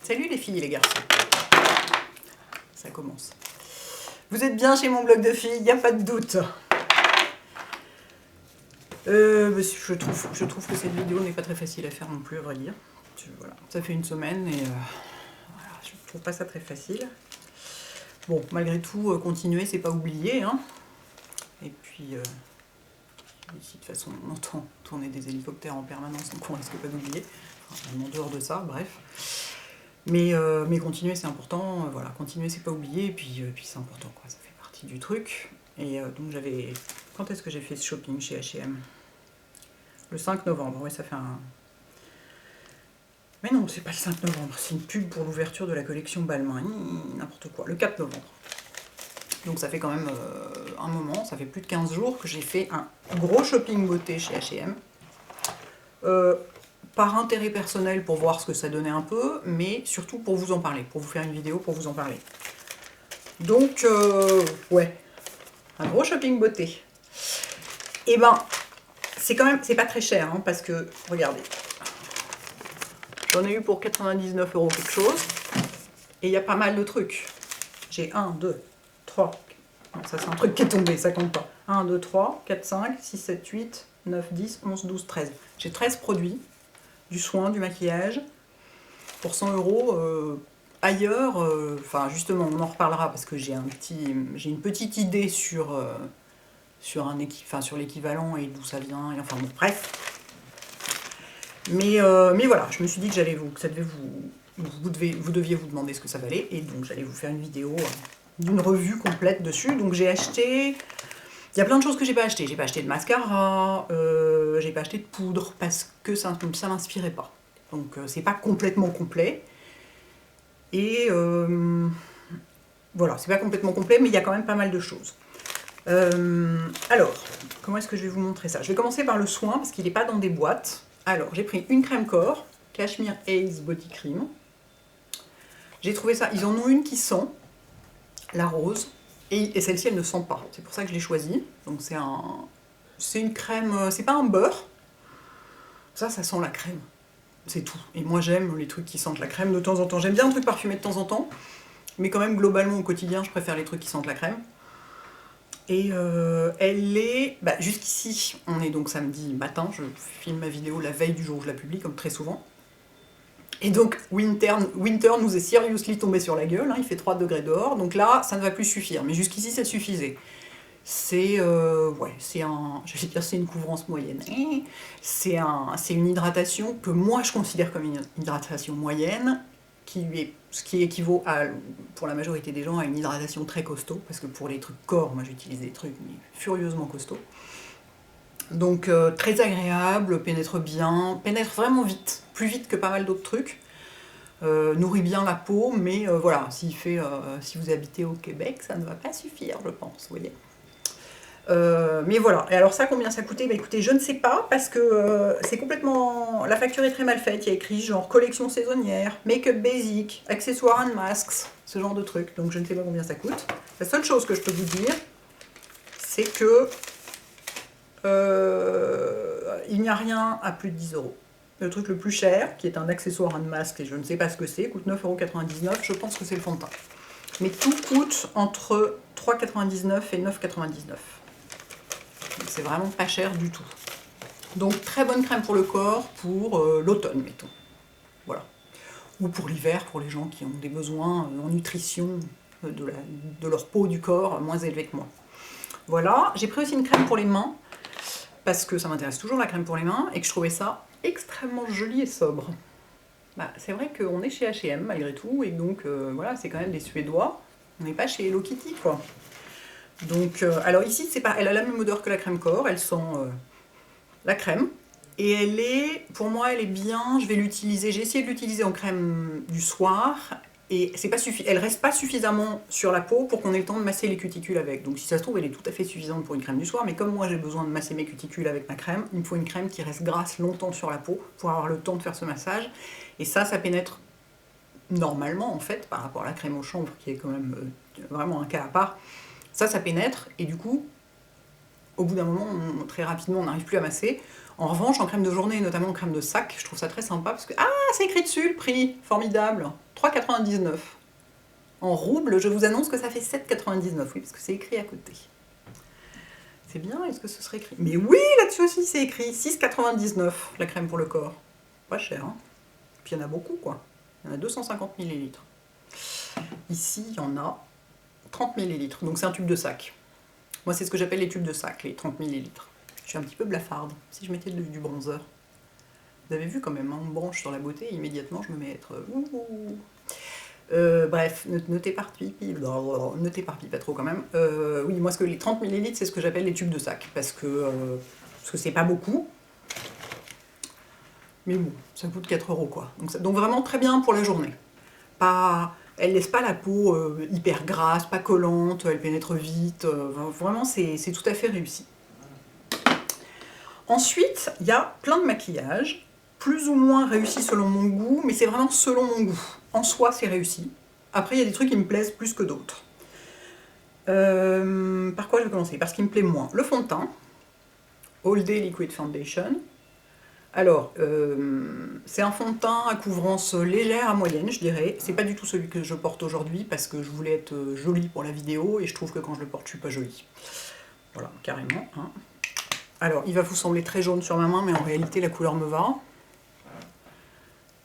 Salut les filles et les garçons. Ça commence. Vous êtes bien chez mon blog de filles, il n'y a pas de doute. Je trouve que cette vidéo n'est pas très facile à faire non plus, à vrai dire. Voilà, ça fait une semaine et voilà, je ne trouve pas ça très facile. Bon, malgré tout, continuer, c'est pas oublier. Hein. Et puis, ici, de toute façon, on entend tourner des hélicoptères en permanence, donc on risque pas d'oublier. Enfin, en dehors de ça, bref. Mais continuer, c'est important. Voilà, continuer, c'est pas oublier. Et puis c'est important, quoi. Ça fait partie du truc. Et donc, j'avais... Quand est-ce que j'ai fait ce shopping chez H&M? Le 5 novembre, oui, ça fait un... Mais non, c'est pas le 5 novembre, c'est une pub pour l'ouverture de la collection Balmain, n'importe quoi, le 4 novembre. Donc ça fait quand même un moment, ça fait plus de 15 jours que j'ai fait un gros shopping beauté chez H&M. Par intérêt personnel pour voir ce que ça donnait un peu, mais surtout pour vous en parler, pour vous faire une vidéo pour vous en parler. Donc, ouais, un gros shopping beauté. Et ben, c'est quand même, c'est pas très cher, hein, parce que, regardez, j'en ai eu pour 99 € quelque chose, et il y a pas mal de trucs. J'ai 1, 2, 3, non, ça c'est un truc qui est tombé, ça compte pas. 1, 2, 3, 4, 5, 6, 7, 8, 9, 10, 11, 12, 13. J'ai 13 produits, du soin, du maquillage, pour 100 €. Ailleurs, enfin justement, on en reparlera parce que j'ai une petite idée sur l'équivalent et d'où ça vient, et enfin bon, bref. Mais voilà, je me suis dit que vous deviez vous demander ce que ça valait, et donc j'allais vous faire une vidéo d'une revue complète dessus. Donc j'ai acheté, il y a plein de choses que j'ai pas acheté. J'ai pas acheté de mascara, j'ai pas acheté de poudre parce que ça m'inspirait pas. Donc c'est pas complètement complet. Et voilà, c'est pas complètement complet, mais il y a quand même pas mal de choses. Alors, comment est-ce que je vais vous montrer ça? Je vais commencer par le soin, parce qu'il n'est pas dans des boîtes. Alors, j'ai pris une crème corps, Cashmere Ace Body Cream. J'ai trouvé ça, ils en ont une qui sent, la rose, et celle-ci, elle ne sent pas. C'est pour ça que je l'ai choisie. Donc c'est une crème, c'est pas un beurre. Ça sent la crème. C'est tout. Et moi, j'aime les trucs qui sentent la crème de temps en temps. J'aime bien un truc parfumé de temps en temps, mais quand même, globalement, au quotidien, je préfère les trucs qui sentent la crème. Et elle est... Bah, jusqu'ici, on est donc samedi matin, je filme ma vidéo la veille du jour où je la publie, comme très souvent. Et donc, Winter nous est seriously tombé sur la gueule, hein, il fait 3 degrés dehors, donc là, ça ne va plus suffire. Mais jusqu'ici, ça suffisait. C'est ouais, c'est une couvrance moyenne. C'est une hydratation que moi, je considère comme une hydratation moyenne, ce qui équivaut à, pour la majorité des gens, à une hydratation très costaud, parce que pour les trucs corps, moi j'utilise des trucs furieusement costauds. Donc très agréable, pénètre bien, pénètre vraiment vite, plus vite que pas mal d'autres trucs, nourrit bien la peau, mais voilà, si vous habitez au Québec, ça ne va pas suffire, je pense, vous voyez. Mais voilà, et alors ça, combien ça coûtait? Bah écoutez, je ne sais pas, parce que c'est complètement... La facture est très mal faite, il y a écrit genre collection saisonnière, make-up basic, accessoires and masks, ce genre de trucs, donc je ne sais pas combien ça coûte. La seule chose que je peux vous dire, c'est que il n'y a rien à plus de 10 €. Le truc le plus cher, qui est un accessoire and mask, et je ne sais pas ce que c'est, coûte 9,99 €, je pense que c'est le fond de teint. Mais tout coûte entre 3,99 € et 9,99 €. C'est vraiment pas cher du tout. Donc très bonne crème pour le corps, pour l'automne, mettons. Voilà. Ou pour l'hiver, pour les gens qui ont des besoins en nutrition de leur peau, du corps, moins élevés que moi. Voilà. J'ai pris aussi une crème pour les mains, parce que ça m'intéresse toujours la crème pour les mains, et que je trouvais ça extrêmement joli et sobre. Bah, c'est vrai qu'on est chez H&M malgré tout, et donc voilà, c'est quand même des Suédois. On n'est pas chez Hello Kitty, quoi. Donc, alors ici, elle a la même odeur que la crème corps, elle sent la crème. Et elle est, pour moi, elle est bien, je vais l'utiliser, j'ai essayé de l'utiliser en crème du soir, et elle reste pas suffisamment sur la peau pour qu'on ait le temps de masser les cuticules avec. Donc si ça se trouve, elle est tout à fait suffisante pour une crème du soir, mais comme moi j'ai besoin de masser mes cuticules avec ma crème, il me faut une crème qui reste grasse longtemps sur la peau pour avoir le temps de faire ce massage. Et ça pénètre normalement, en fait, par rapport à la crème au chanvre, qui est quand même vraiment un cas à part. Ça pénètre, et du coup, au bout d'un moment, très rapidement, on n'arrive plus à masser. En revanche, en crème de journée, notamment en crème de sac, je trouve ça très sympa, parce que, ah, c'est écrit dessus, le prix, formidable, 3,99. En roubles, je vous annonce que ça fait 7,99. Oui, parce que c'est écrit à côté. C'est bien, est-ce que ce serait écrit? Mais oui, là-dessus aussi c'est écrit. 6,99 la crème pour le corps. Pas cher, hein. Puis il y en a beaucoup, quoi. Il y en a 250 ml. Ici, il y en a 30 ml. Donc c'est un tube de sac. Moi, c'est ce que j'appelle les tubes de sac, les 30 ml. Je suis un petit peu blafarde. Si je mettais du bronzer. Vous avez vu quand même, hein, on branche sur la beauté, et immédiatement je me mets à être... bref, ne t'éparpille pas trop quand même. Oui, moi, les 30 ml, c'est ce que j'appelle les tubes de sac, parce que c'est pas beaucoup. Mais bon, ça coûte 4 € quoi. Donc vraiment très bien pour la journée. Elle laisse pas la peau hyper grasse, pas collante, elle pénètre vite. Vraiment, c'est tout à fait réussi. Ensuite, il y a plein de maquillages, plus ou moins réussis selon mon goût, mais c'est vraiment selon mon goût. En soi, c'est réussi. Après, il y a des trucs qui me plaisent plus que d'autres. Par quoi je vais commencer? Par ce qui me plaît moins. Le fond de teint, All Day Liquid Foundation. Alors, c'est un fond de teint à couvrance légère à moyenne, je dirais. C'est pas du tout celui que je porte aujourd'hui, parce que je voulais être jolie pour la vidéo, et je trouve que quand je le porte, je suis pas jolie. Voilà, carrément. Hein. Alors, il va vous sembler très jaune sur ma main, mais en réalité, la couleur me va.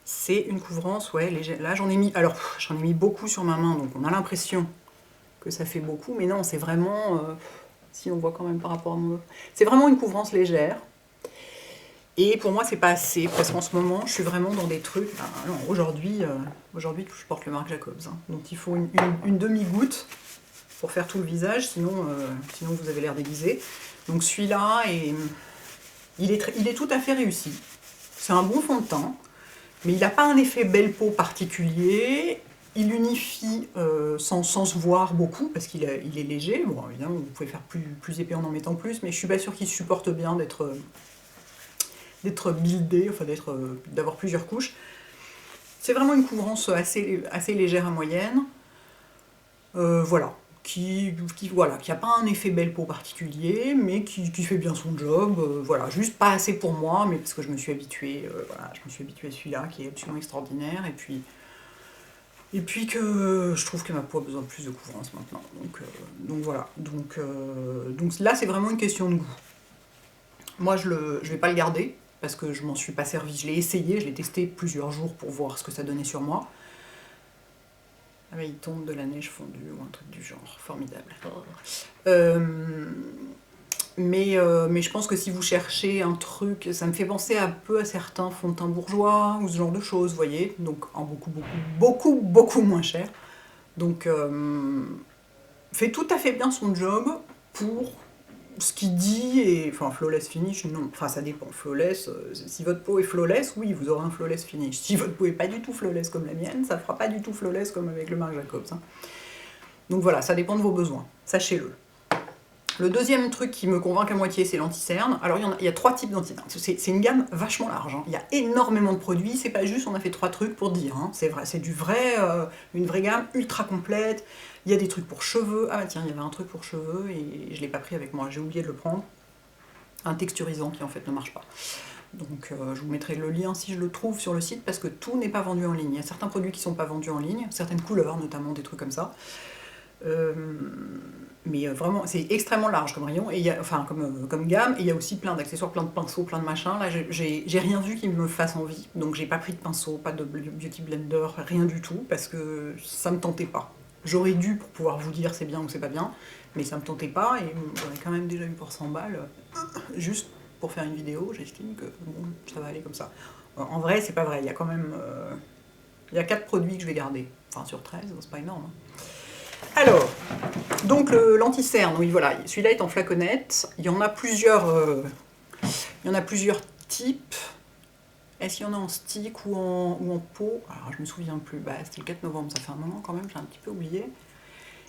C'est une couvrance, ouais, légère. Là, j'en ai mis beaucoup sur ma main, donc on a l'impression que ça fait beaucoup, mais non, c'est vraiment... si on voit quand même par rapport à mon... C'est vraiment une couvrance légère. Et pour moi, c'est pas assez, parce qu'en ce moment, je suis vraiment dans des trucs... Aujourd'hui, je porte le Marc Jacobs, hein, donc il faut une demi-goutte pour faire tout le visage, sinon vous avez l'air déguisé. Donc celui-là, il est tout à fait réussi. C'est un bon fond de teint, mais il n'a pas un effet belle peau particulier. Il unifie sans se voir beaucoup, parce qu'il est léger. Bon, évidemment, vous pouvez faire plus épais en mettant plus, mais je suis pas sûre qu'il supporte bien d'être buildé, enfin d'avoir plusieurs couches. C'est vraiment une couvrance assez légère à moyenne. Voilà. Qui a pas un effet belle peau particulier, mais qui fait bien son job, voilà, juste pas assez pour moi, mais parce que je me suis habituée, à celui-là, qui est absolument extraordinaire, et puis que je trouve que ma peau a besoin de plus de couvrance maintenant, donc voilà, donc là c'est vraiment une question de goût. Moi je vais pas le garder, parce que je m'en suis pas servi, je l'ai essayé, je l'ai testé plusieurs jours pour voir ce que ça donnait sur moi. Ah mais il tombe de la neige fondue ou un truc du genre, formidable. Mais je pense que si vous cherchez un truc, ça me fait penser un peu à certains fonds de teint bourgeois ou ce genre de choses, vous voyez, donc en beaucoup moins cher. Donc fait tout à fait bien son job pour ce qu'il dit, et enfin flawless finish, non, enfin ça dépend, flawless, si votre peau est flawless, oui, vous aurez un flawless finish. Si votre peau est pas du tout flawless comme la mienne, ça fera pas du tout flawless comme avec le Marc Jacobs. Hein. Donc voilà, ça dépend de vos besoins, sachez-le. Le deuxième truc qui me convainc à moitié, c'est l'anti-cerne. Alors il y a 3 types d'anti-cerne, c'est une gamme vachement large, hein. Il y a énormément de produits, c'est pas juste on a fait 3 trucs pour dire, hein. C'est vrai, c'est une vraie gamme ultra complète. Il y a des trucs pour cheveux, ah bah tiens, il y avait un truc pour cheveux et je l'ai pas pris avec moi, j'ai oublié de le prendre. Un texturisant qui en fait ne marche pas. Donc je vous mettrai le lien si je le trouve sur le site, parce que tout n'est pas vendu en ligne. Il y a certains produits qui sont pas vendus en ligne, certaines couleurs notamment, des trucs comme ça. Mais vraiment, c'est extrêmement large comme rayon, et comme gamme, et il y a aussi plein d'accessoires, plein de pinceaux, plein de machins. Là, j'ai rien vu qui me fasse envie, donc j'ai pas pris de pinceau, pas de beauty blender, rien du tout, parce que ça me tentait pas. J'aurais dû pour pouvoir vous dire c'est bien ou c'est pas bien, mais ça me tentait pas, et j'en ai quand même déjà eu pour 100 balles, juste pour faire une vidéo, j'estime que bon, ça va aller comme ça. En vrai, c'est pas vrai, il y a quand même... il y a 4 produits que je vais garder, enfin sur 13, c'est pas énorme. Hein. Alors, donc l'anti-cerne, oui voilà, celui-là est en flaconnette, il y en a plusieurs types. Est-ce qu'il y en a en stick ou en pot? Alors je me souviens plus, bah, c'était le 4 novembre, ça fait un moment quand même, j'ai un petit peu oublié.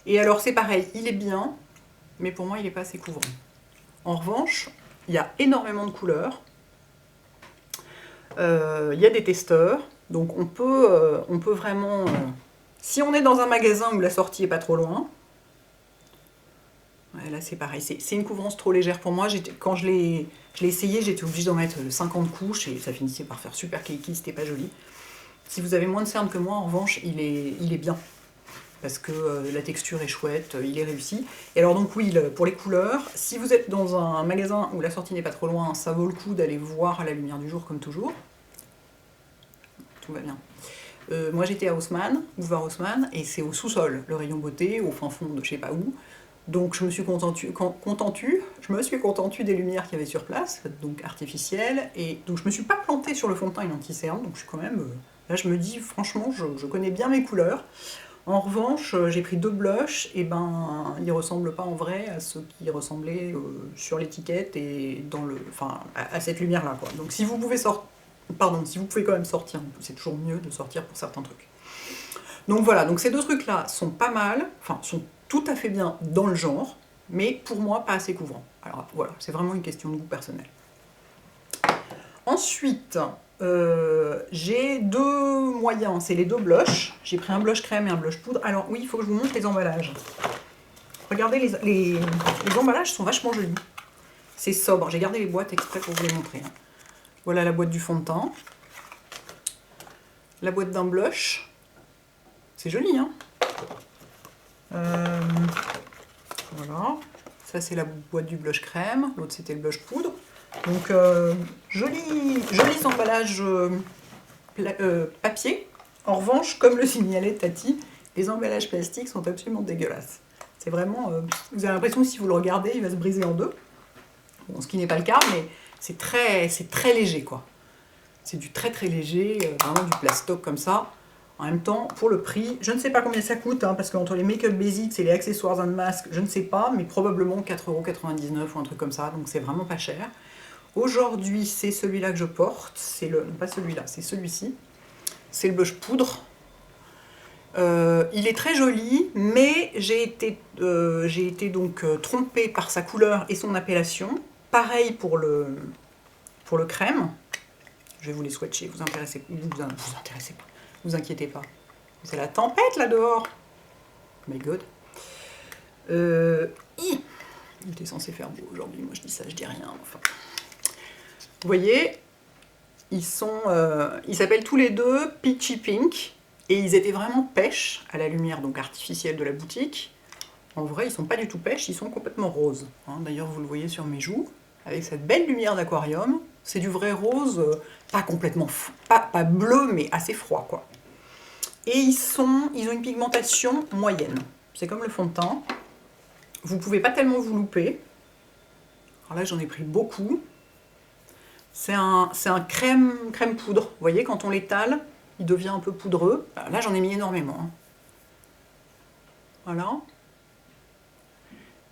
Et alors c'est pareil, il est bien, mais pour moi il n'est pas assez couvrant. En revanche, il y a énormément de couleurs, il y a des testeurs, donc on peut vraiment... si on est dans un magasin où la sortie est pas trop loin, ouais, là c'est pareil, c'est une couvrance trop légère pour moi. Quand je l'ai essayé, j'étais obligée d'en mettre 50 couches et ça finissait par faire super cakey, c'était pas joli. Si vous avez moins de cernes que moi, en revanche, il est bien. Parce que la texture est chouette, il est réussi. Et alors donc oui, pour les couleurs, si vous êtes dans un magasin où la sortie n'est pas trop loin, ça vaut le coup d'aller voir à la lumière du jour comme toujours. Tout va bien. Moi j'étais à Haussmann, boulevard Haussmann, et c'est au sous-sol, le rayon beauté, au fin fond de je sais pas où. Donc je me suis contentue des lumières qu'il y avait sur place, donc artificielles, et donc je me suis pas plantée sur le fond de teint et l'anti-cerne, donc je suis quand même... là je me dis, franchement, je connais bien mes couleurs. En revanche, j'ai pris 2 blushs, et ben ils ressemblent pas en vrai à ceux qui ressemblaient sur l'étiquette et dans le, enfin à cette lumière-là, quoi. Donc si vous pouvez si vous pouvez quand même sortir, c'est toujours mieux de sortir pour certains trucs. Donc voilà, donc ces 2 trucs-là sont pas mal, enfin sont tout à fait bien dans le genre, mais pour moi pas assez couvrants. Alors voilà, c'est vraiment une question de goût personnel. Ensuite, j'ai 2 moyens, c'est les 2 blushs. J'ai pris un blush crème et un blush poudre. Alors oui, il faut que je vous montre les emballages. Regardez, les emballages sont vachement jolis. C'est sobre, j'ai gardé les boîtes exprès pour vous les montrer. Voilà la boîte du fond de teint. La boîte d'un blush. C'est joli, hein. Voilà. Ça, c'est la boîte du blush crème. L'autre, c'était le blush poudre. Donc, jolis emballages papier. En revanche, comme le signalait Tati, les emballages plastiques sont absolument dégueulasses. C'est vraiment... vous avez l'impression que si vous le regardez, il va se briser en 2. Bon, ce qui n'est pas le cas, mais c'est très léger, quoi. C'est du très léger, vraiment du plastoc comme ça. En même temps, pour le prix, je ne sais pas combien ça coûte, hein, parce qu'entre les make-up basics et les accessoires and masques, je ne sais pas, mais probablement 4,99 € ou un truc comme ça, donc c'est vraiment pas cher. Aujourd'hui, c'est celui-là que je porte, c'est le... non, pas celui-là, c'est celui-ci. C'est le blush poudre. Il est très joli, mais j'ai été donc trompée par sa couleur et son appellation. Pareil pour le crème. Je vais vous les swatcher, vous intéressez pas, vous inquiétez pas. C'est la tempête là dehors. Oh my god. Il était censé faire beau aujourd'hui, moi je dis ça, je dis rien. Enfin. Vous voyez, ils s'appellent tous les 2 Peachy Pink, et ils étaient vraiment pêche à la lumière donc artificielle de la boutique. En vrai, ils sont pas du tout pêche, ils sont complètement roses. Hein, d'ailleurs, vous le voyez sur mes joues, avec cette belle lumière d'aquarium. C'est du vrai rose, pas complètement, pas bleu, mais assez froid, quoi. Et ils ont une pigmentation moyenne. C'est comme le fond de teint. Vous pouvez pas tellement vous louper. Alors là, j'en ai pris beaucoup. C'est un crème poudre. Vous voyez, quand on l'étale, il devient un peu poudreux. Là, j'en ai mis énormément. Hein. Voilà.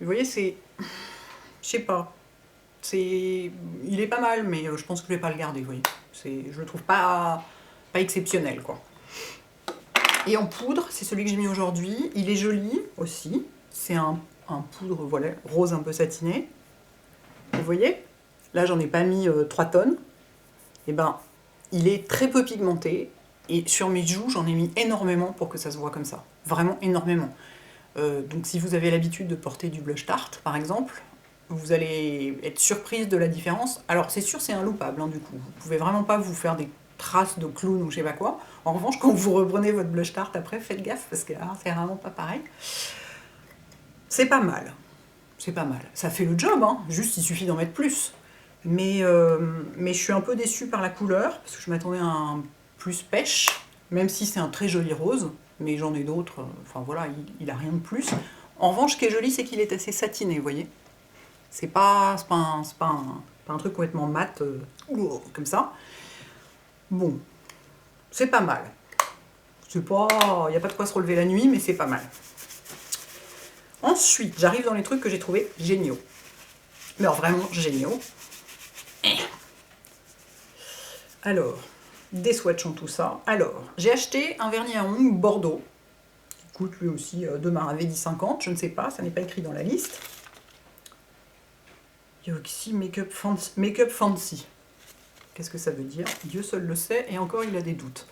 Vous voyez, c'est... Je sais pas. Il est pas mal, mais je pense que je vais pas le garder, vous voyez. Je le trouve pas exceptionnel, quoi. Et en poudre, c'est celui que j'ai mis aujourd'hui. Il est joli aussi. C'est un poudre, voilà, rose un peu satiné. Vous voyez? Là, j'en ai pas mis 3 tonnes. Et ben, il est très peu pigmenté. Et sur mes joues, j'en ai mis énormément pour que ça se voit comme ça. Vraiment énormément. Donc si vous avez l'habitude de porter du blush tarte, par exemple, vous allez être surprise de la différence. Alors c'est sûr, c'est inloupable, hein, du coup. Vous pouvez vraiment pas vous faire des traces de clown ou je sais pas quoi. En revanche, quand vous reprenez votre blush tarte après, faites gaffe, parce que c'est vraiment pas pareil. C'est pas mal. C'est pas mal. Ça fait le job, hein. Juste il suffit d'en mettre plus. Mais je suis un peu déçue par la couleur, parce que je m'attendais à un plus pêche, même si c'est un très joli rose, mais j'en ai d'autres, enfin voilà, il a rien de plus. En revanche, ce qui est joli, c'est qu'il est assez satiné, vous voyez. C'est pas un truc complètement mat, comme ça. Bon, c'est pas mal. C'est pas... Il n'y a pas de quoi se relever la nuit, mais c'est pas mal. Ensuite, j'arrive dans les trucs que j'ai trouvés géniaux. Mais alors, vraiment géniaux. Alors, des swatchons, tout ça. Alors, j'ai acheté un vernis à ongles Bordeaux, qui coûte lui aussi de Maravé 10,50, je ne sais pas, ça n'est pas écrit dans la liste. Yoxi Makeup Fancy. Qu'est-ce que ça veut dire? Dieu seul le sait, et encore il a des doutes.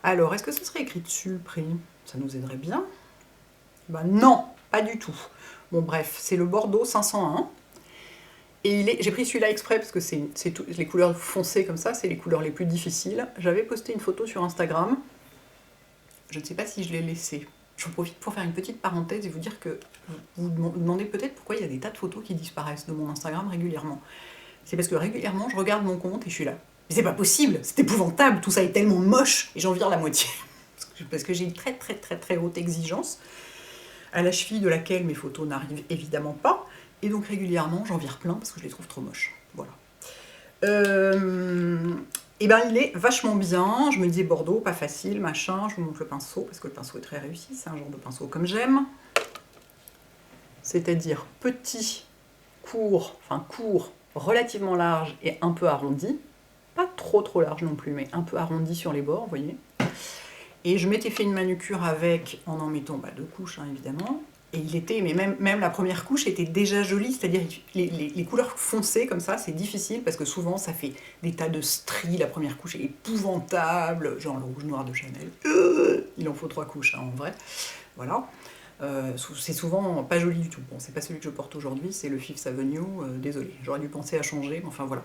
Alors, est-ce que ce serait écrit dessus le prix? Ça nous aiderait bien. Ben non, pas du tout. Bon bref, c'est le Bordeaux 501. Et j'ai pris celui-là exprès parce que les couleurs foncées comme ça, c'est les couleurs les plus difficiles. J'avais posté une photo sur Instagram. Je ne sais pas si je l'ai laissée. J'en profite pour faire une petite parenthèse et vous dire que vous vous demandez peut-être pourquoi il y a des tas de photos qui disparaissent de mon Instagram régulièrement. C'est parce que régulièrement, je regarde mon compte et je suis là. Mais c'est pas possible, c'est épouvantable, tout ça est tellement moche et j'en vire la moitié. Parce que j'ai une très très très très haute exigence, à la cheville de laquelle mes photos n'arrivent évidemment pas. Et donc régulièrement, j'en vire plein parce que je les trouve trop moches. Voilà. Et ben il est vachement bien. Je me disais Bordeaux, pas facile, machin. Je vous montre le pinceau parce que le pinceau est très réussi. C'est un genre de pinceau comme j'aime. C'est-à-dire petit, court, relativement large et un peu arrondi. Pas trop large non plus, mais un peu arrondi sur les bords, vous voyez. Et je m'étais fait une manucure avec, en mettant 2 couches, hein, évidemment. Et il était, mais même la première couche était déjà jolie, c'est-à-dire les couleurs foncées comme ça, c'est difficile parce que souvent ça fait des tas de stries, la première couche est épouvantable, genre le rouge noir de Chanel, il en faut 3 couches hein, en vrai, voilà. C'est souvent pas joli du tout, bon c'est pas celui que je porte aujourd'hui, c'est le Fifth Avenue, désolé, j'aurais dû penser à changer, mais enfin voilà.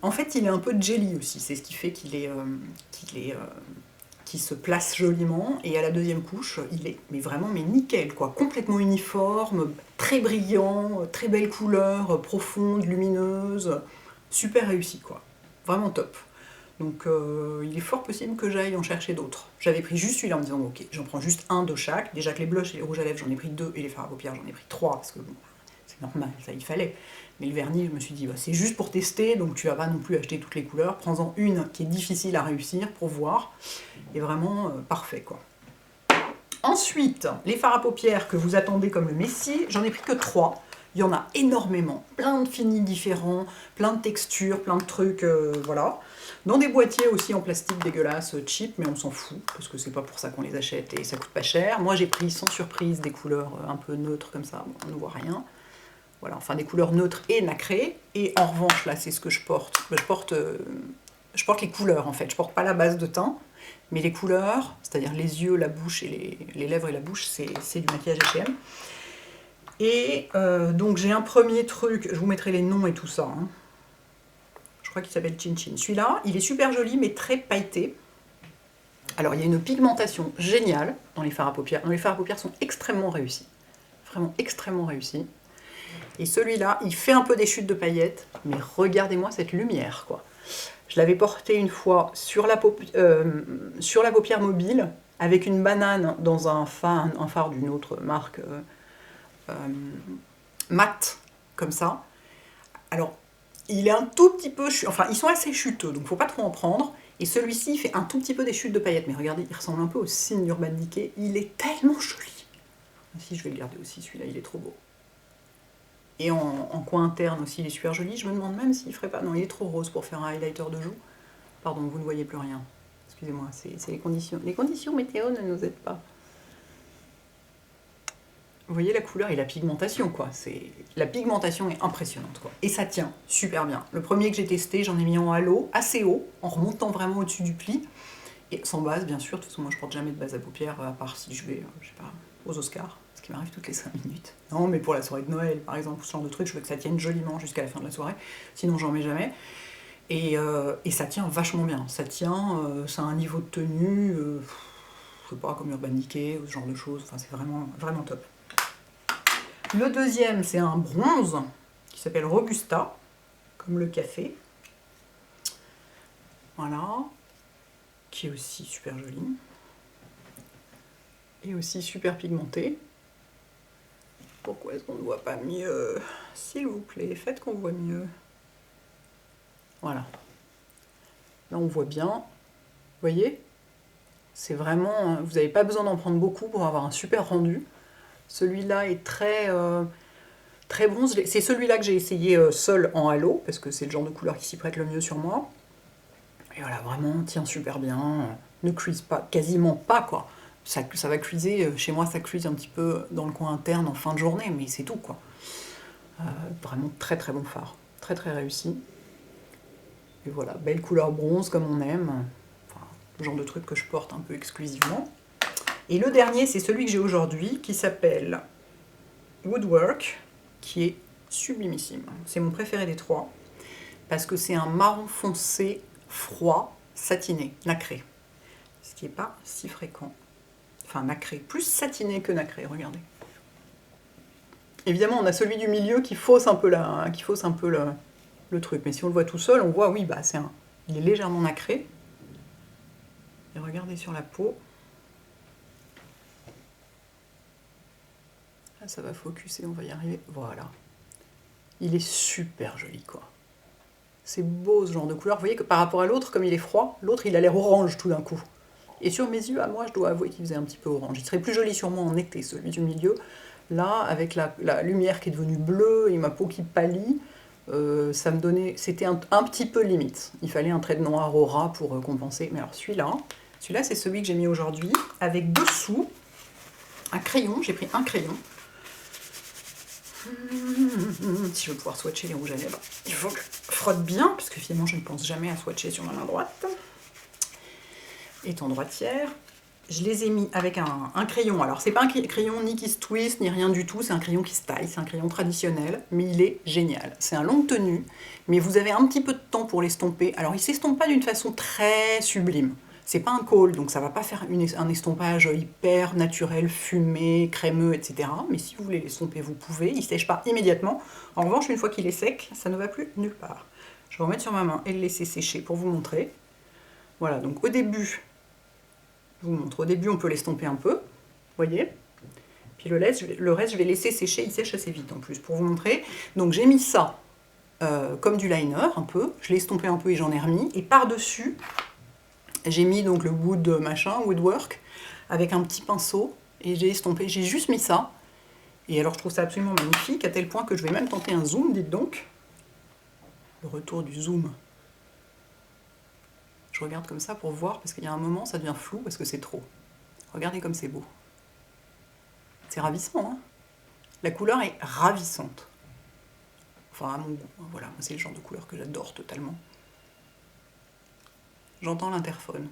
En fait il est un peu jelly aussi, c'est ce qui fait qui se place joliment, et à la deuxième couche, il est vraiment nickel, quoi, complètement uniforme, très brillant, très belle couleur, profonde, lumineuse, super réussi, quoi, vraiment top. Donc il est fort possible que j'aille en chercher d'autres. J'avais pris juste celui-là en me disant, ok, j'en prends juste un de chaque, déjà que les blushs et les rouges à lèvres, j'en ai pris 2, et les fards à paupières, j'en ai pris 3, parce que bon, c'est normal, ça il fallait. Mais le vernis, je me suis dit, c'est juste pour tester, donc tu vas pas non plus acheter toutes les couleurs. Prends-en une qui est difficile à réussir pour voir. Et vraiment parfait, quoi. Ensuite, les fards à paupières que vous attendez comme le Messi, j'en ai pris que 3. Il y en a énormément, plein de finis différents, plein de textures, plein de trucs, voilà. Dans des boîtiers aussi en plastique dégueulasse, cheap, mais on s'en fout, parce que c'est pas pour ça qu'on les achète et ça coûte pas cher. Moi j'ai pris sans surprise des couleurs un peu neutres comme ça, on ne voit rien. Voilà, enfin des couleurs neutres et nacrées. Et en revanche, là, c'est ce que je porte. Je porte les couleurs, en fait. Je porte pas la base de teint, mais les couleurs, c'est-à-dire les yeux, la bouche et les lèvres et la bouche, c'est du maquillage H&M. Et donc j'ai un premier truc, je vous mettrai les noms et tout ça. Hein. Je crois qu'il s'appelle Chin Chin. Celui-là, il est super joli, mais très pailleté. Alors, il y a une pigmentation géniale dans les fards à paupières. Les fards à paupières sont extrêmement réussis. Vraiment extrêmement réussis. Et celui-là, il fait un peu des chutes de paillettes, mais regardez-moi cette lumière, quoi. Je l'avais porté une fois sur la paupière mobile, avec une banane dans un phare d'une autre marque mat, comme ça. Alors, il est un tout petit peu... Enfin, ils sont assez chuteux, donc il ne faut pas trop en prendre. Et celui-ci, il fait un tout petit peu des chutes de paillettes. Mais regardez, il ressemble un peu au signe d'Urban Decay. Il est tellement joli. Si, je vais le garder aussi, celui-là, il est trop beau. Et en coin interne aussi, il est super joli. Je me demande même s'il ferait pas... Non, il est trop rose pour faire un highlighter de joue. Pardon, vous ne voyez plus rien. Excusez-moi, c'est les conditions. Les conditions météo ne nous aident pas. Vous voyez la couleur et la pigmentation, quoi. La pigmentation est impressionnante, quoi. Et ça tient super bien. Le premier que j'ai testé, j'en ai mis en halo, assez haut, en remontant vraiment au-dessus du pli. Et sans base, bien sûr. De toute façon, moi, je porte jamais de base à paupières, à part si je vais, je sais pas, aux Oscars. Qui m'arrive toutes les 5 minutes. Non, mais pour la soirée de Noël, par exemple, ce genre de truc, je veux que ça tienne joliment jusqu'à la fin de la soirée, sinon j'en mets jamais. Et ça tient vachement bien. Ça tient, ça a un niveau de tenue, je sais pas, comme Urban Decay, ou ce genre de choses, enfin c'est vraiment, vraiment top. Le deuxième, c'est un bronze, qui s'appelle Robusta, comme le café. Voilà. Qui est aussi super joli. Et aussi super pigmenté. Pourquoi est-ce qu'on ne voit pas mieux? S'il vous plaît, faites qu'on voit mieux. Voilà. Là, on voit bien. Vous voyez? C'est vraiment... Vous n'avez pas besoin d'en prendre beaucoup pour avoir un super rendu. Celui-là est très, très bronze. C'est celui-là que j'ai essayé seul en halo, parce que c'est le genre de couleur qui s'y prête le mieux sur moi. Et voilà, vraiment, tient super bien. Ne cuise pas, quasiment pas, quoi. Ça va cuiser, chez moi ça cuise un petit peu dans le coin interne en fin de journée, mais c'est tout, quoi. Vraiment très très bon fard, très très réussi. Et voilà, belle couleur bronze comme on aime, enfin, le genre de truc que je porte un peu exclusivement. Et le dernier, c'est celui que j'ai aujourd'hui, qui s'appelle Woodwork, qui est sublimissime. C'est mon préféré des trois, parce que c'est un marron foncé, froid, satiné, nacré. Ce qui n'est pas si fréquent. Enfin, nacré, plus satiné que nacré, regardez. Évidemment, on a celui du milieu qui fausse un peu, le truc. Mais si on le voit tout seul, on voit, oui, bah, il est légèrement nacré. Et regardez sur la peau. Là, ça va focuser, on va y arriver. Voilà. Il est super joli, quoi. C'est beau, ce genre de couleur. Vous voyez que par rapport à l'autre, comme il est froid, l'autre, il a l'air orange tout d'un coup. Et sur mes yeux, à moi, je dois avouer qu'il faisait un petit peu orange. Il serait plus joli sur moi en été, celui du milieu. Là, avec la lumière qui est devenue bleue et ma peau qui pâlit, ça me donnait... C'était un petit peu limite. Il fallait un trait de noir au ras pour compenser. Mais alors celui-là, c'est celui que j'ai mis aujourd'hui, avec dessous un crayon. J'ai pris un crayon. Si je veux pouvoir swatcher les rouges à lèvres, il faut que je frotte bien, parce que finalement je ne pense jamais à swatcher sur ma main droite. Étant droitière, je les ai mis avec un crayon. Alors c'est pas un crayon ni qui se twist, ni rien du tout, c'est un crayon qui se taille, c'est un crayon traditionnel, mais il est génial. C'est un longue tenue, mais vous avez un petit peu de temps pour l'estomper. Alors il s'estompe pas d'une façon très sublime. C'est pas un col, donc ça va pas faire un estompage hyper naturel, fumé, crémeux, etc. Mais si vous voulez l'estomper, vous pouvez. Il sèche pas immédiatement. En revanche, une fois qu'il est sec, ça ne va plus nulle part. Je vais remettre sur ma main et le laisser sécher pour vous montrer. Voilà, donc au début, je vous montre. Au début, on peut l'estomper un peu, vous voyez. Puis le reste, je vais laisser sécher. Il sèche assez vite en plus, pour vous montrer. Donc j'ai mis ça comme du liner, un peu. Je l'ai estompé un peu et j'en ai remis. Et par-dessus, j'ai mis donc le woodwork, avec un petit pinceau. Et j'ai estompé, j'ai juste mis ça. Et alors je trouve ça absolument magnifique, à tel point que je vais même tenter un zoom, dites donc. Le retour du zoom. Je regarde comme ça pour voir, parce qu'il y a un moment, ça devient flou, parce que c'est trop. Regardez comme c'est beau. C'est ravissant, hein. La couleur est ravissante. Enfin, à mon goût, voilà, c'est le genre de couleur que j'adore totalement. J'entends l'interphone.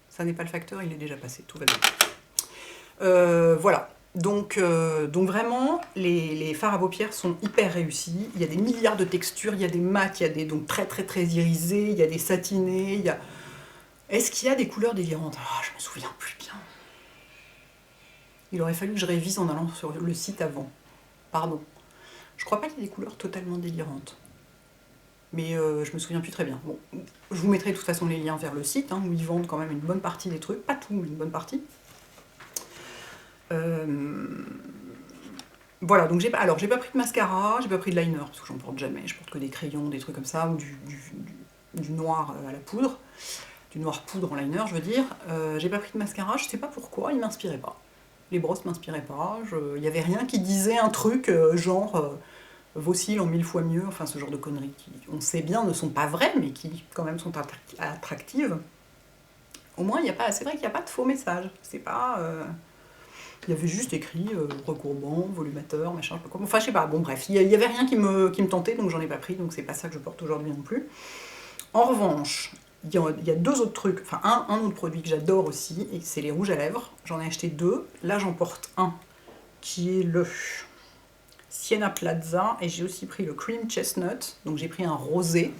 Ça n'est pas le facteur, il est déjà passé, tout va bien. Voilà, donc vraiment, les fards à paupières sont hyper réussis. Il y a des milliards de textures, il y a des mats, il y a des donc très très très irisés, il y a des satinés, il y a... Est-ce qu'il y a des couleurs délirantes? Je me souviens plus bien. Il aurait fallu que je révise en allant sur le site avant. Pardon. Je crois pas qu'il y ait des couleurs totalement délirantes. Mais je me souviens plus très bien. Bon, je vous mettrai de toute façon les liens vers le site, où ils vendent quand même une bonne partie des trucs. Pas tout, mais une bonne partie. Voilà, donc j'ai pas pris de mascara, j'ai pas pris de liner, parce que j'en porte jamais. Je porte que des crayons, des trucs comme ça, ou du noir à la poudre. Du noir poudre en liner, je veux dire. J'ai pas pris de mascara, je sais pas pourquoi, il m'inspirait pas. Les brosses m'inspiraient pas, il y avait rien qui disait un truc genre... vos cils ont 1000 fois mieux, enfin ce genre de conneries qui, on sait bien, ne sont pas vraies, mais qui quand même sont attractives. Au moins, c'est vrai qu'il n'y a pas de faux message. C'est pas... il y avait juste écrit recourbant, volumateur, machin, je sais pas quoi. Enfin, je sais pas, bon bref, il y avait rien qui me tentait, donc j'en ai pas pris, donc c'est pas ça que je porte aujourd'hui non plus. En revanche, il y a deux autres trucs, enfin un autre produit que j'adore aussi, et c'est les rouges à lèvres. J'en ai acheté deux. Là, j'en porte un qui est le Sienna Plaza, et j'ai aussi pris le Cream Chestnut, donc j'ai pris un rosé.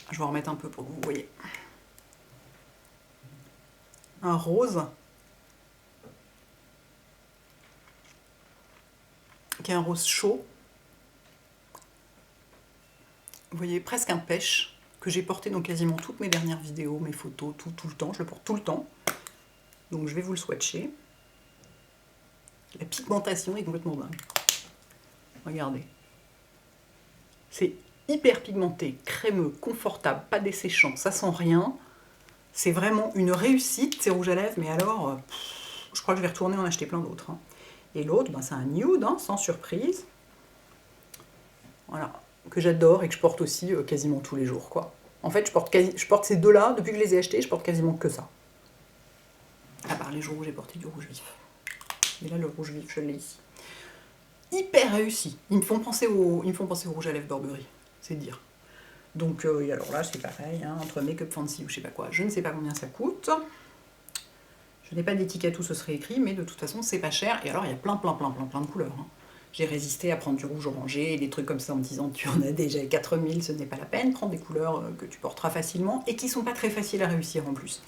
Je vais en remettre un peu pour que vous voyez. Un rose, qui est un rose chaud. Vous voyez, presque un pêche, que j'ai porté dans quasiment toutes mes dernières vidéos, mes photos, tout le temps, je le porte tout le temps. Donc je vais vous le swatcher. La pigmentation est complètement dingue. Regardez. C'est hyper pigmenté, crémeux, confortable, pas desséchant, ça sent rien. C'est vraiment une réussite, ces rouges à lèvres, mais alors, je crois que je vais retourner en acheter plein d'autres. Et l'autre, c'est un nude, sans surprise. Voilà, que j'adore et que je porte aussi quasiment tous les jours, quoi. En fait, je porte ces deux-là, depuis que je les ai achetés, je porte quasiment que ça. À part les jours où j'ai porté du rouge vif. Mais là, le rouge vif, je l'ai ici. Hyper réussi. Ils me font penser au rouge à lèvres Burberry, c'est dire. Donc, alors là, c'est pareil, entre Make Up Fancy ou je sais pas quoi. Je ne sais pas combien ça coûte. Je n'ai pas d'étiquette où ce serait écrit, mais de toute façon, c'est pas cher. Et alors, il y a plein de couleurs. Hein. J'ai résisté à prendre du rouge orangé, des trucs comme ça en me disant tu en as déjà 4000, ce n'est pas la peine. Prends des couleurs que tu porteras facilement et qui sont pas très faciles à réussir en plus.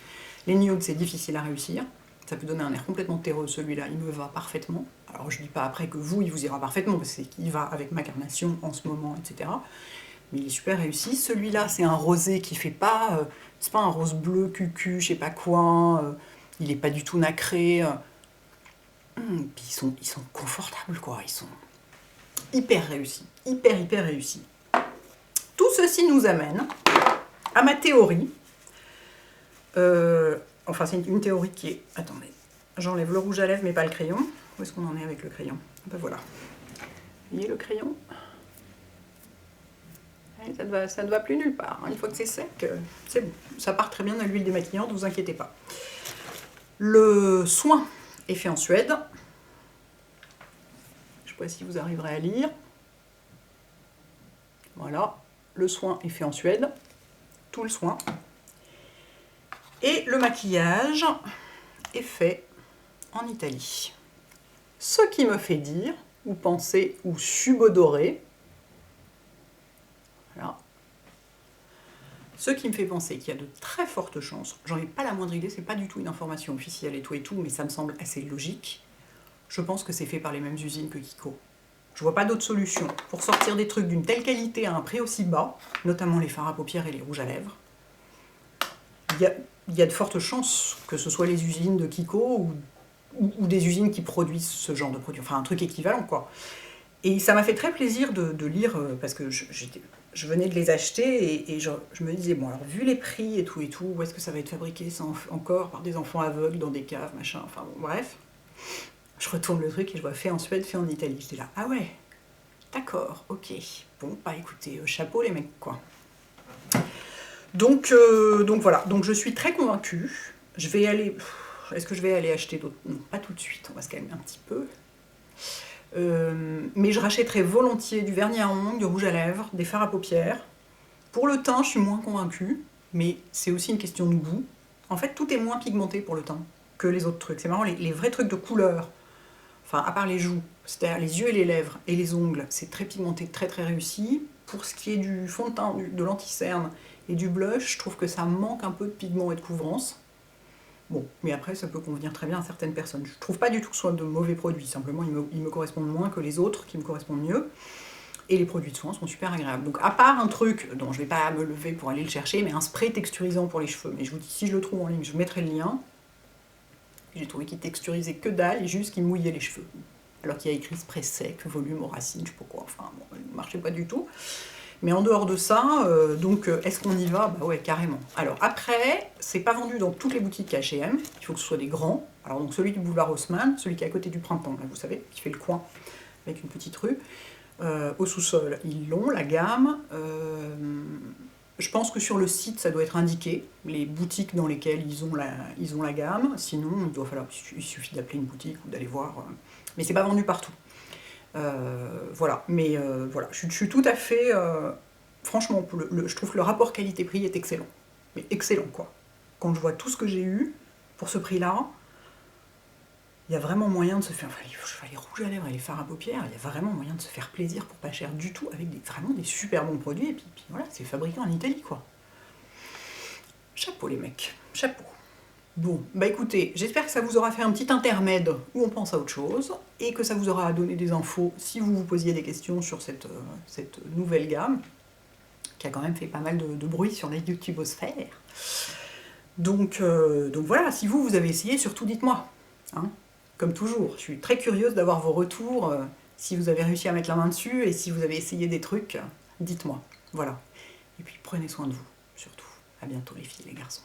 Les nudes, c'est difficile à réussir. Ça peut donner un air complètement terreux, celui-là, il me va parfaitement. Alors je dis pas après que vous, il vous ira parfaitement, parce qu'il va avec ma carnation en ce moment, etc. Mais il est super réussi. Celui-là, c'est un rosé qui fait pas... c'est pas un rose bleu, cucu, je sais pas quoi. Il est pas du tout nacré. Puis ils sont confortables, quoi. Ils sont hyper réussis. Hyper réussis. Tout ceci nous amène à ma théorie. Enfin, c'est une théorie qui est... Attendez, j'enlève le rouge à lèvres, mais pas le crayon. Où est-ce qu'on en est avec le crayon? Ben voilà. Vous voyez le crayon? Et ça ne va plus nulle part. Une fois que c'est sec, c'est bon. Ça part très bien à l'huile démaquillante, ne vous inquiétez pas. Le soin est fait en Suède. Je ne sais pas si vous arriverez à lire. Voilà, le soin est fait en Suède. Tout le soin. Et le maquillage est fait en Italie. Ce qui me fait dire, ou penser, ou subodorer, voilà, ce qui me fait penser qu'il y a de très fortes chances, j'en ai pas la moindre idée, c'est pas du tout une information officielle et tout, mais ça me semble assez logique, je pense que c'est fait par les mêmes usines que Kiko. Je vois pas d'autre solution pour sortir des trucs d'une telle qualité à un prix aussi bas, notamment les fards à paupières et les rouges à lèvres. Il y a de fortes chances que ce soit les usines de Kiko ou des usines qui produisent ce genre de produit, enfin un truc équivalent, quoi. Et ça m'a fait très plaisir de lire, parce que je venais de les acheter et je me disais, bon, alors vu les prix et tout, où est-ce que ça va être fabriqué ça encore par des enfants aveugles dans des caves, machin, enfin bon, bref. Je retourne le truc et je vois fait en Suède, fait en Italie. J'étais là, ah ouais, d'accord, ok. Bon, bah écoutez, chapeau les mecs, quoi. Donc voilà, donc je suis très convaincue. Je vais aller... Est-ce que je vais aller acheter d'autres? Non, pas tout de suite, on va se calmer un petit peu. Mais je rachèterai volontiers du vernis à ongles, du rouge à lèvres, des fards à paupières. Pour le teint, je suis moins convaincue, mais c'est aussi une question de goût. En fait, tout est moins pigmenté pour le teint que les autres trucs. C'est marrant, les vrais trucs de couleur, enfin, à part les joues, c'est-à-dire les yeux et les lèvres et les ongles, c'est très pigmenté, très réussi. Pour ce qui est du fond de teint, de l'anti-cerne et du blush, je trouve que ça manque un peu de pigment et de couvrance. Bon, mais après, ça peut convenir très bien à certaines personnes. Je trouve pas du tout que ce soit de mauvais produits, simplement ils me correspondent moins que les autres qui me correspondent mieux. Et les produits de soins sont super agréables. Donc à part un truc dont je vais pas me lever pour aller le chercher, mais un spray texturisant pour les cheveux. Mais je vous dis, si je le trouve en ligne, je mettrai le lien. J'ai trouvé qu'il texturisait que dalle et juste qu'il mouillait les cheveux. Alors qu'il y a écrit spray sec, volume aux racines, je sais pas quoi, enfin bon, il ne marchait pas du tout. Mais en dehors de ça, est-ce qu'on y va? Bah ouais, carrément. Alors après, c'est pas vendu dans toutes les boutiques H&M, il faut que ce soit des grands. Alors donc celui du boulevard Haussmann, celui qui est à côté du Printemps, là, vous savez, qui fait le coin avec une petite rue. Au sous-sol, ils l'ont, la gamme. Je pense que sur le site, ça doit être indiqué, les boutiques dans lesquelles ils ont la gamme. Sinon, il suffit d'appeler une boutique ou d'aller voir. Mais c'est pas vendu partout. Voilà, mais voilà, je suis tout à fait... franchement, je trouve que le rapport qualité-prix est excellent. Mais excellent, quoi. Quand je vois tout ce que j'ai eu pour ce prix-là, il y a vraiment moyen de se faire... Enfin, les rouges à lèvres et les fards à paupières, il y a vraiment moyen de se faire plaisir pour pas cher du tout, avec vraiment des super bons produits. Et puis voilà, c'est fabriqué en Italie, quoi. Chapeau, les mecs. Chapeau. Bon, bah écoutez, j'espère que ça vous aura fait un petit intermède où on pense à autre chose, et que ça vous aura donné des infos si vous vous posiez des questions sur cette nouvelle gamme, qui a quand même fait pas mal de bruit sur la YouTubosphère. Donc voilà, si vous avez essayé, surtout dites-moi. Hein, comme toujours, je suis très curieuse d'avoir vos retours, si vous avez réussi à mettre la main dessus, et si vous avez essayé des trucs, dites-moi. Voilà. Et puis prenez soin de vous, surtout. À bientôt les filles et les garçons.